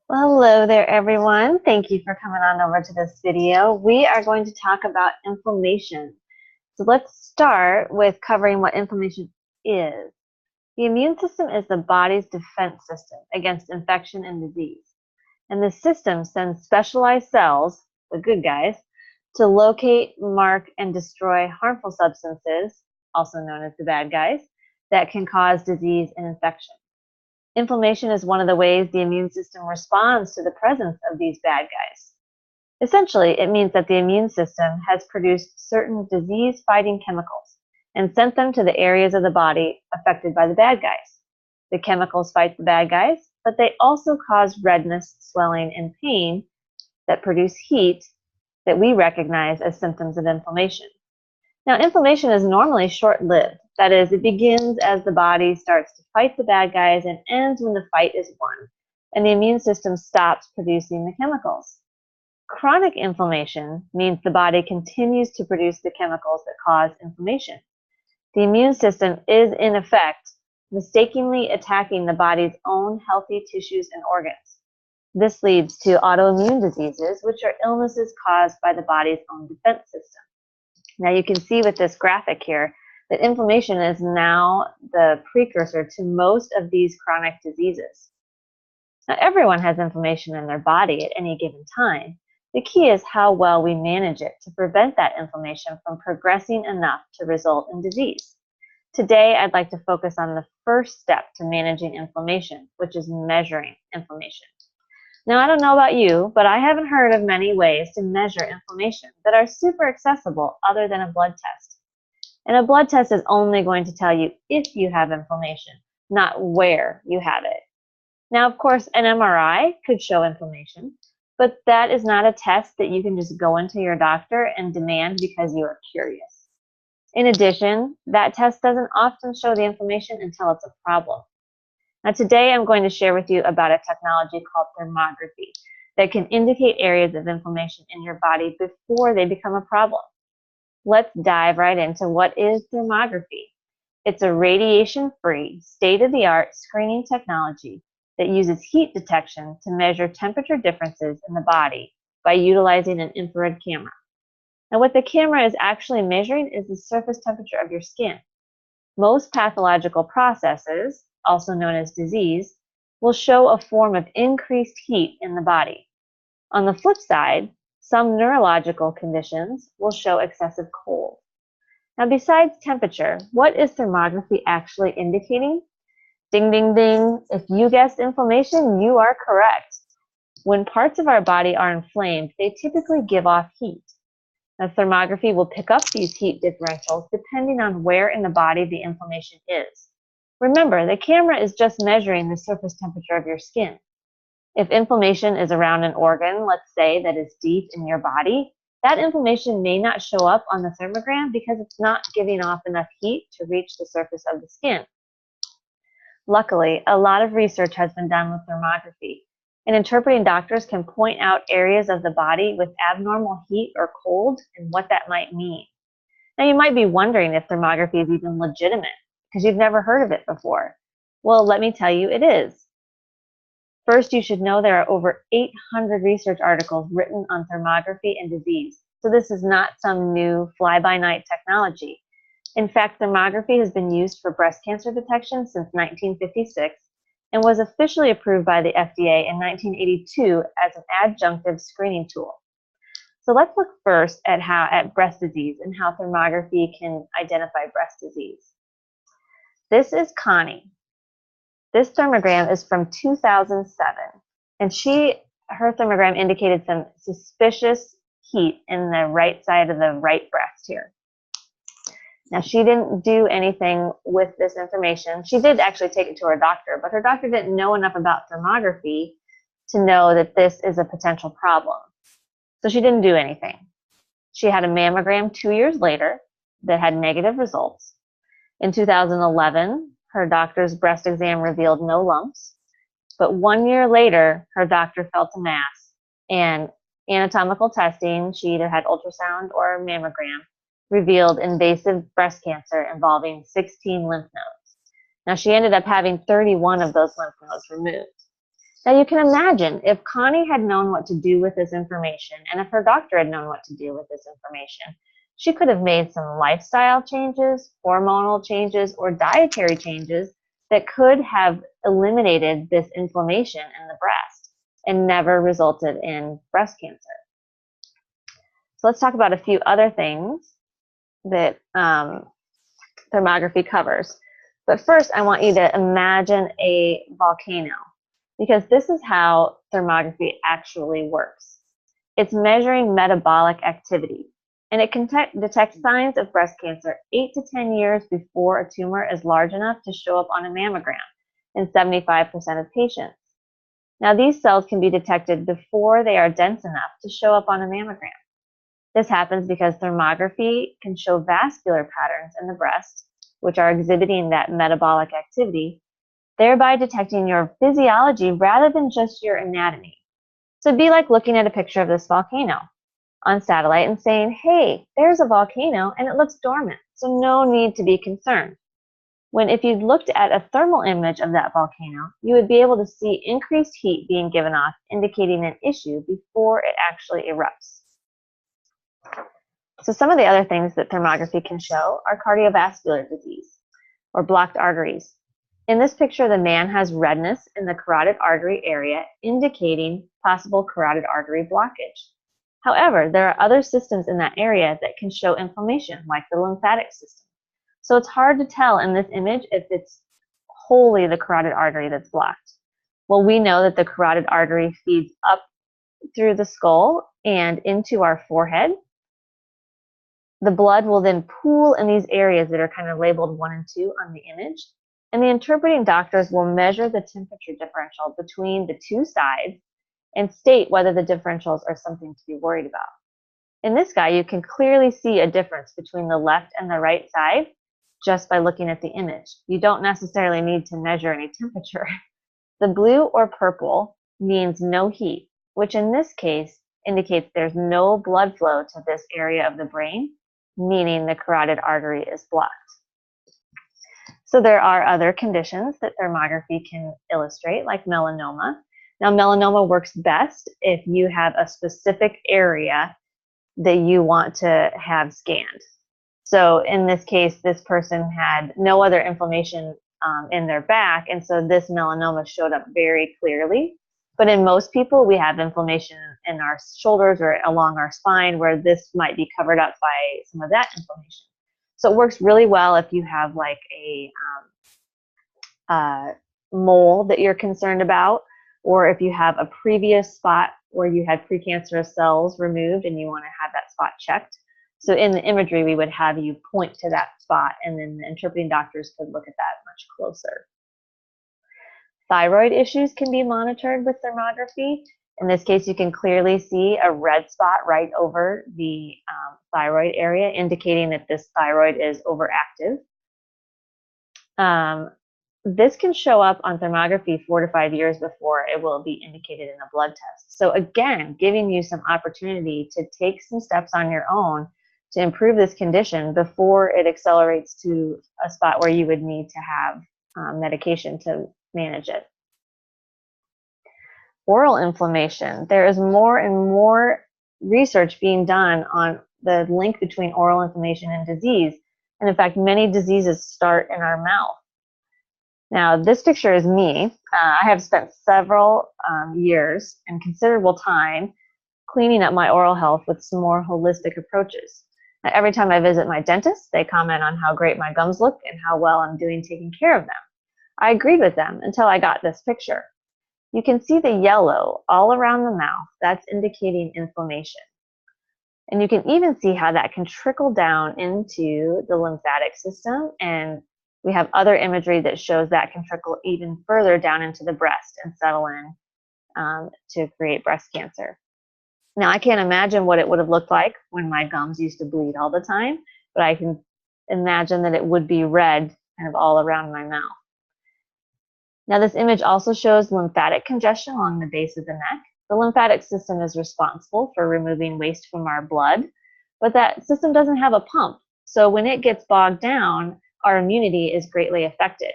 Well, hello there, everyone. Thank you for coming on over to this video. We are going to talk about inflammation. So let's start with covering what inflammation is. The immune system is the body's defense system against infection and disease. And the system sends specialized cells, the good guys, to locate, mark, and destroy harmful substances, also known as the bad guys, that can cause disease and infection. Inflammation is one of the ways the immune system responds to the presence of these bad guys. Essentially, it means that the immune system has produced certain disease-fighting chemicals and sent them to the areas of the body affected by the bad guys. The chemicals fight the bad guys, but they also cause redness, swelling, and pain that produce heat that we recognize as symptoms of inflammation. Now, inflammation is normally short-lived. That is, it begins as the body starts to fight the bad guys and ends when the fight is won, and the immune system stops producing the chemicals. Chronic inflammation means the body continues to produce the chemicals that cause inflammation. The immune system is, in effect, mistakenly attacking the body's own healthy tissues and organs. This leads to autoimmune diseases, which are illnesses caused by the body's own defense system. Now you can see with this graphic here that inflammation is now the precursor to most of these chronic diseases. Now everyone has inflammation in their body at any given time. The key is how well we manage it to prevent that inflammation from progressing enough to result in disease. Today I'd like to focus on the first step to managing inflammation, which is measuring inflammation. Now, I don't know about you, but I haven't heard of many ways to measure inflammation that are super accessible other than a blood test. And a blood test is only going to tell you if you have inflammation, not where you have it. Now, of course, an MRI could show inflammation, but that is not a test that you can just go into your doctor and demand because you are curious. In addition, that test doesn't often show the inflammation until it's a problem. Now today I'm going to share with you about a technology called thermography that can indicate areas of inflammation in your body before they become a problem. Let's dive right into what is thermography. It's a radiation-free, state-of-the-art screening technology that uses heat detection to measure temperature differences in the body by utilizing an infrared camera. Now what the camera is actually measuring is the surface temperature of your skin. Most pathological processes, also known as disease, will show a form of increased heat in the body. On the flip side, some neurological conditions will show excessive cold. Now, besides temperature, what is thermography actually indicating? Ding, ding, ding. If you guessed inflammation, you are correct. When parts of our body are inflamed, they typically give off heat. Now, thermography will pick up these heat differentials depending on where in the body the inflammation is. Remember, the camera is just measuring the surface temperature of your skin. If inflammation is around an organ, let's say, that is deep in your body, that inflammation may not show up on the thermogram because it's not giving off enough heat to reach the surface of the skin. Luckily, a lot of research has been done with thermography, and interpreting doctors can point out areas of the body with abnormal heat or cold and what that might mean. Now, you might be wondering if thermography is even legitimate, because you've never heard of it before. Well, let me tell you, it is. First, you should know there are over 800 research articles written on thermography and disease. So this is not some new fly-by-night technology. In fact, thermography has been used for breast cancer detection since 1956 and was officially approved by the FDA in 1982 as an adjunctive screening tool. So let's look first at breast disease and how thermography can identify breast disease. This is Connie. This thermogram is from 2007, and her thermogram indicated some suspicious heat in the right side of the right breast here. Now, she didn't do anything with this information. She did actually take it to her doctor, but her doctor didn't know enough about thermography to know that this is a potential problem. So she didn't do anything. She had a mammogram 2 years later that had negative results. In 2011, her doctor's breast exam revealed no lumps, but 1 year later, her doctor felt a mass, and anatomical testing, she either had ultrasound or a mammogram, revealed invasive breast cancer involving 16 lymph nodes. Now, she ended up having 31 of those lymph nodes removed. Now you can imagine if Connie had known what to do with this information, and if her doctor had known what to do with this information, she could have made some lifestyle changes, hormonal changes, or dietary changes that could have eliminated this inflammation in the breast and never resulted in breast cancer. So let's talk about a few other things that thermography covers. But first, I want you to imagine a volcano, because this is how thermography actually works. It's measuring metabolic activity, and it can detect signs of breast cancer 8 to 10 years before a tumor is large enough to show up on a mammogram in 75% of patients. Now, these cells can be detected before they are dense enough to show up on a mammogram. This happens because thermography can show vascular patterns in the breast, which are exhibiting that metabolic activity, thereby detecting your physiology rather than just your anatomy. So it'd be like looking at a picture of this volcano on satellite and saying, hey, there's a volcano and it looks dormant, so no need to be concerned. When if you looked at a thermal image of that volcano, you would be able to see increased heat being given off, indicating an issue before it actually erupts. So some of the other things that thermography can show are cardiovascular disease or blocked arteries. In this picture, the man has redness in the carotid artery area, indicating possible carotid artery blockage. However, there are other systems in that area that can show inflammation, like the lymphatic system. So it's hard to tell in this image if it's wholly the carotid artery that's blocked. Well, we know that the carotid artery feeds up through the skull and into our forehead. The blood will then pool in these areas that are kind of labeled 1 and 2 on the image. And the interpreting doctors will measure the temperature differential between the two sides and state whether the differentials are something to be worried about. In this guy, you can clearly see a difference between the left and the right side just by looking at the image. You don't necessarily need to measure any temperature. The blue or purple means no heat, which in this case indicates there's no blood flow to this area of the brain, meaning the carotid artery is blocked. So there are other conditions that thermography can illustrate, like melanoma. Now, melanoma works best if you have a specific area that you want to have scanned. So in this case, this person had no other inflammation in their back, and so this melanoma showed up very clearly. But in most people, we have inflammation in our shoulders or along our spine, where this might be covered up by some of that inflammation. So it works really well if you have like a mole that you're concerned about, or if you have a previous spot where you had precancerous cells removed and you want to have that spot checked. So in the imagery, we would have you point to that spot, and then the interpreting doctors could look at that much closer. Thyroid issues can be monitored with thermography. In this case, you can clearly see a red spot right over the thyroid area, indicating that this thyroid is overactive. This can show up on thermography 4 to 5 years before it will be indicated in a blood test. So again, giving you some opportunity to take some steps on your own to improve this condition before it accelerates to a spot where you would need to have medication to manage it. Oral inflammation. There is more and more research being done on the link between oral inflammation and disease. And in fact, many diseases start in our mouth. Now, this picture is me. I have spent several years and considerable time cleaning up my oral health with some more holistic approaches. Now, every time I visit my dentist, they comment on how great my gums look and how well I'm doing taking care of them. I agreed with them until I got this picture. You can see the yellow all around the mouth. That's indicating inflammation. And you can even see how that can trickle down into the lymphatic system, and we have other imagery that shows that can trickle even further down into the breast and settle in to create breast cancer. Now, I can't imagine what it would have looked like when my gums used to bleed all the time, but I can imagine that it would be red kind of all around my mouth. Now, this image also shows lymphatic congestion along the base of the neck. The lymphatic system is responsible for removing waste from our blood, but that system doesn't have a pump. So when it gets bogged down, our immunity is greatly affected.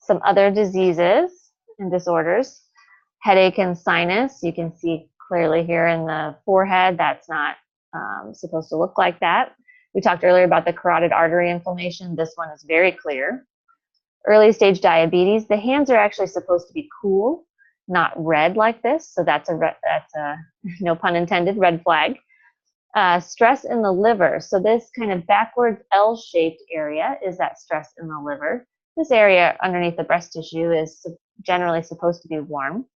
Some other diseases and disorders. Headache and sinus, you can see clearly here in the forehead, that's not supposed to look like that. We talked earlier about the carotid artery inflammation. This one is very clear. Early stage diabetes, the hands are actually supposed to be cool, not red like this. So that's a no pun intended, red flag. Stress in the liver. So this kind of backwards L-shaped area is that stress in the liver. This area underneath the breast tissue is generally supposed to be warm.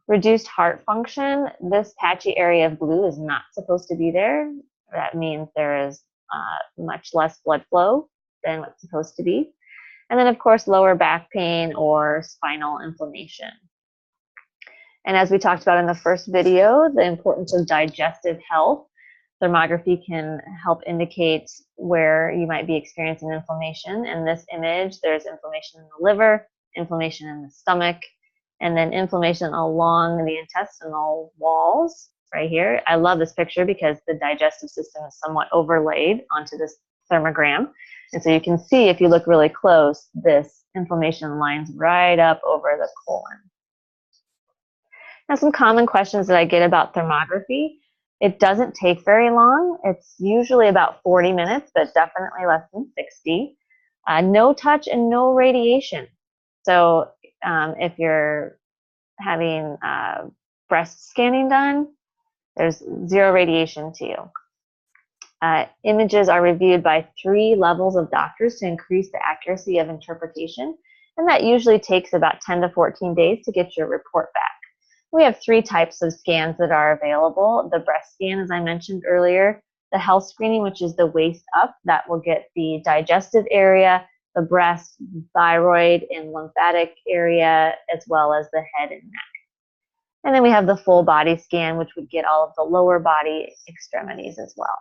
Reduced heart function. This patchy area of blue is not supposed to be there. That means there is much less blood flow than what's supposed to be. And then, of course, lower back pain or spinal inflammation. And as we talked about in the first video, the importance of digestive health. Thermography can help indicate where you might be experiencing inflammation. In this image, there's inflammation in the liver, inflammation in the stomach, and then inflammation along the intestinal walls right here. I love this picture because the digestive system is somewhat overlaid onto this thermogram. And so you can see, if you look really close, this inflammation lines right up over the colon. Now, some common questions that I get about thermography. It doesn't take very long. It's usually about 40 minutes, but definitely less than 60. No touch and no radiation. So if you're having breast scanning done, there's zero radiation to you. Images are reviewed by 3 levels of doctors to increase the accuracy of interpretation, and that usually takes about 10 to 14 days to get your report back. We have 3 types of scans that are available. The breast scan, as I mentioned earlier, the health screening, which is the waist up, that will get the digestive area, the breast, thyroid, and lymphatic area, as well as the head and neck. And then we have the full body scan, which would get all of the lower body extremities as well.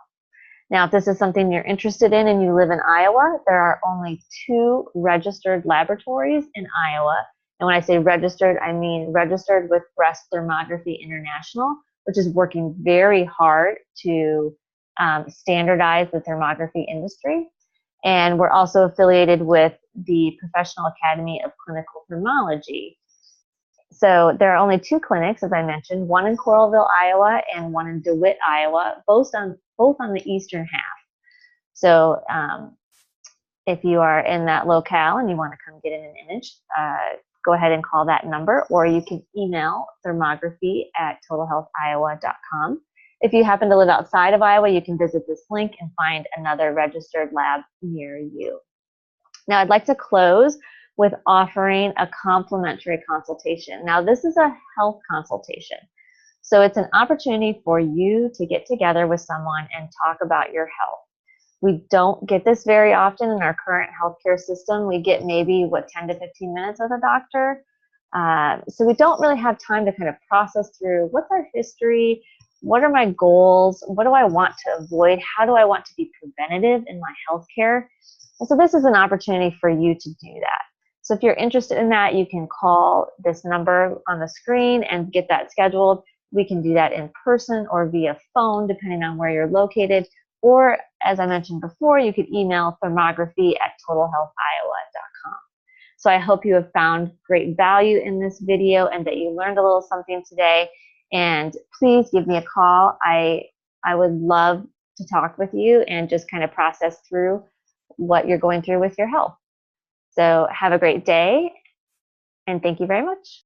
Now, if this is something you're interested in and you live in Iowa, there are only 2 registered laboratories in Iowa. And when I say registered, I mean registered with Breast Thermography International, which is working very hard to standardize the thermography industry. And we're also affiliated with the Professional Academy of Clinical Thermology. So there are only 2 clinics, as I mentioned, one in Coralville, Iowa, and one in DeWitt, Iowa, both on the eastern half. So if you are in that locale and you want to come get an image, go ahead and call that number, or you can email thermography@totalhealthiowa.com. If you happen to live outside of Iowa, you can visit this link and find another registered lab near you. Now, I'd like to close with offering a complimentary consultation. Now, this is a health consultation. So it's an opportunity for you to get together with someone and talk about your health. We don't get this very often in our current healthcare system. We get maybe, 10 to 15 minutes with a doctor. So we don't really have time to kind of process through what's our history, what are my goals, what do I want to avoid, how do I want to be preventative in my healthcare. And so this is an opportunity for you to do that. So if you're interested in that, you can call this number on the screen and get that scheduled. We can do that in person or via phone, depending on where you're located. Or, as I mentioned before, you could email thermography@totalhealthiowa.com. So I hope you have found great value in this video and that you learned a little something today. And please give me a call. I would love to talk with you and just kind of process through what you're going through with your health. So have a great day, and thank you very much.